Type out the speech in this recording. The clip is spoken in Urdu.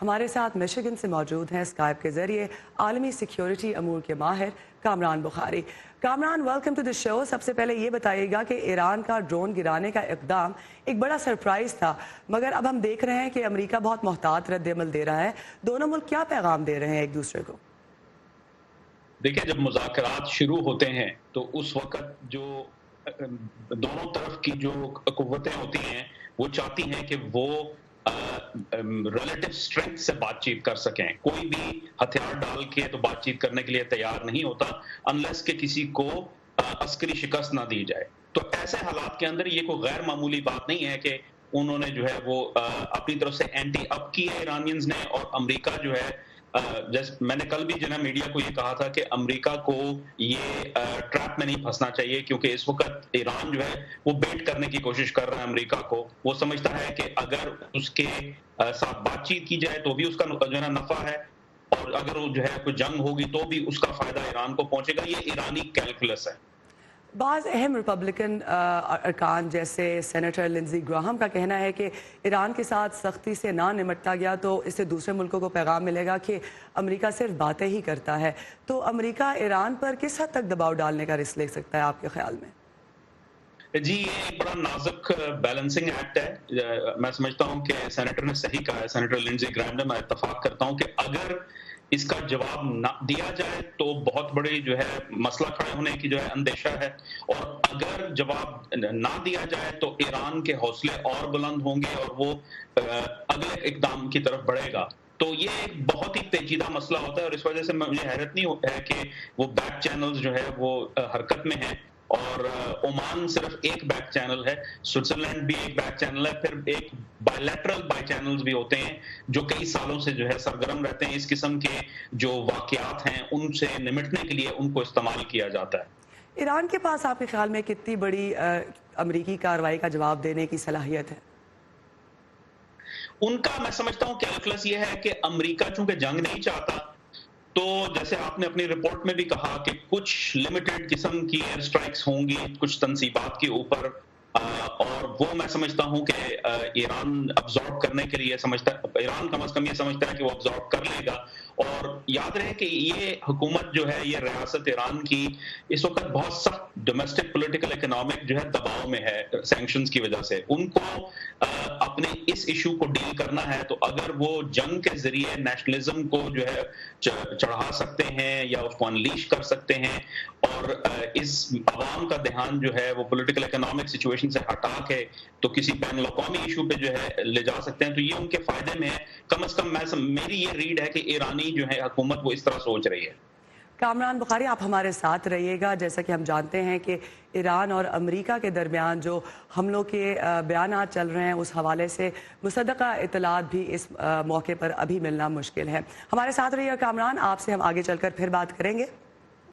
ہمارے ساتھ میشیگن سے موجود ہیں اسکائپ کے ذریعے عالمی سیکیورٹی امور کے ماہر کامران بخاری۔ کامران، ویلکم ٹو دی شو۔ سب سے پہلے یہ بتائیے گا کہ ایران کا ڈرون گرانے کا اقدام ایک بڑا سرپرائز تھا، مگر اب ہم دیکھ رہے ہیں کہ امریکہ بہت محتاط رد عمل دے رہا ہے۔ دونوں ملک کیا پیغام دے رہے ہیں ایک دوسرے کو؟ دیکھیں، جب مذاکرات شروع ہوتے ہیں تو اس وقت جو دونوں طرف کی جو قوتیں ہوتی ہیں وہ چاہتی ہیں کہ وہ ریلیٹو اسٹرینتھ سے بات چیت کر سکیں۔ کوئی بھی ہتھیار ڈال کے تو بات چیت کرنے کے لیے تیار نہیں ہوتا انلیس کہ کسی کو عسکری شکست نہ دی جائے۔ تو ایسے حالات کے اندر یہ کوئی غیر معمولی بات نہیں ہے کہ انہوں نے جو ہے وہ اپنی طرف سے اینٹی اپ کی ہے ایرانینز نے، اور امریکہ جو ہے جیسے میں نے کل بھی جو ہے میڈیا کو یہ کہا تھا کہ امریکہ کو یہ ٹریپ میں نہیں پھنسنا چاہیے، کیونکہ اس وقت ایران جو ہے وہ بیٹ کرنے کی کوشش کر رہا ہے امریکہ کو۔ وہ سمجھتا ہے کہ اگر اس کے ساتھ بات چیت کی جائے تو بھی اس کا جو ہے نا نفع ہے، اور اگر وہ جو ہے کوئی جنگ ہوگی تو بھی اس کا فائدہ ایران کو پہنچے گا۔ یہ ایرانی کیلکولس ہے۔ بعض اہم ریپبلکن ارکان جیسے سینیٹر لنزی گراہم کا کہنا ہے کہ ایران کے ساتھ سختی سے نہ نمٹا گیا تو اس سے دوسرے ملکوں کو پیغام ملے گا کہ امریکہ صرف باتیں ہی کرتا ہے۔ تو امریکہ ایران پر کس حد تک دباؤ ڈالنے کا رسک لے سکتا ہے آپ کے خیال میں؟ جی، یہ ایک بڑا نازک بیلنسنگ ایکٹ ہے۔ میں سمجھتا ہوں کہ سینیٹر نے صحیح کہا ہے، سینیٹر لنزی گراہم نے، میں اتفاق کرتا ہوں کہ اگر اس کا جواب نہ دیا جائے تو بہت بڑی جو ہے مسئلہ کھڑے ہونے کی جو ہے اندیشہ ہے، اور اگر جواب نہ دیا جائے تو ایران کے حوصلے اور بلند ہوں گے اور وہ اگلے اقدام کی طرف بڑھے گا۔ تو یہ ایک بہت ہی پیچیدہ مسئلہ ہوتا ہے، اور اس وجہ سے مجھے حیرت نہیں ہے کہ وہ بیک چینلز جو ہے وہ حرکت میں ہیں، اور عمان صرف ایک بیک چینل ہے، سوئٹزرلینڈ بھی ایک بیک چینل ہے، پھر ایک بائیلیٹرل بائی چینلز بھی ہوتے ہیں جو کئی سالوں سے جو ہے سرگرم رہتے ہیں۔ اس قسم کے جو واقعات ہیں ان سے نمٹنے کے لیے ان کو استعمال کیا جاتا ہے۔ ایران کے پاس آپ کے خیال میں کتنی بڑی امریکی کارروائی کا جواب دینے کی صلاحیت ہے؟ ان کا میں سمجھتا ہوں کیلکولس یہ ہے کہ امریکہ چونکہ جنگ نہیں چاہتا، تو جیسے آپ نے اپنی رپورٹ میں بھی کہا کہ کچھ لمیٹڈ قسم کی ایئر سٹرائکس ہوں گی کچھ تنصیبات کے اوپر، اور وہ میں سمجھتا ہوں کہ ایران ابزارب کرنے کے لیے ایران کم از کم یہ سمجھتا ہے کہ وہ ابزارب کر لے گا۔ اور یاد رہے کہ یہ حکومت جو ہے، یہ ریاست ایران کی اس وقت بہت سخت ڈومیسٹک پولیٹیکل اکنامک جو ہے دباؤ میں ہے سینکشنز کی وجہ سے۔ ان کو اپنے اس ایشو کو ڈیل کرنا ہے، تو اگر وہ جنگ کے ذریعے نیشنلزم کو جو ہے چڑھا سکتے ہیں یا اس کو انلیش کر سکتے ہیں، اور اس عوام کا دھیان جو ہے وہ پولیٹیکل اکنامک سچویشن سے ہٹا کے تو کسی بین الاقوامی ایشو پہ جو ہے لے جا سکتے ہیں، تو یہ ان کے فائدے میں ہے۔ کم از کم میری یہ ریڈ ہے کہ ایرانی جو ہے حکومت وہ اس طرح سوچ رہی ہے۔ کامران بخاری، آپ ہمارے ساتھ رہیے گا۔ جیسا کہ ہم جانتے ہیں کہ ایران اور امریکہ کے درمیان جو حملوں کے بیانات چل رہے ہیں، اس حوالے سے مصدقہ اطلاعات بھی اس موقع پر ابھی ملنا مشکل ہے۔ ہمارے ساتھ رہیے گا کامران، آپ سے ہم آگے چل کر پھر بات کریں گے۔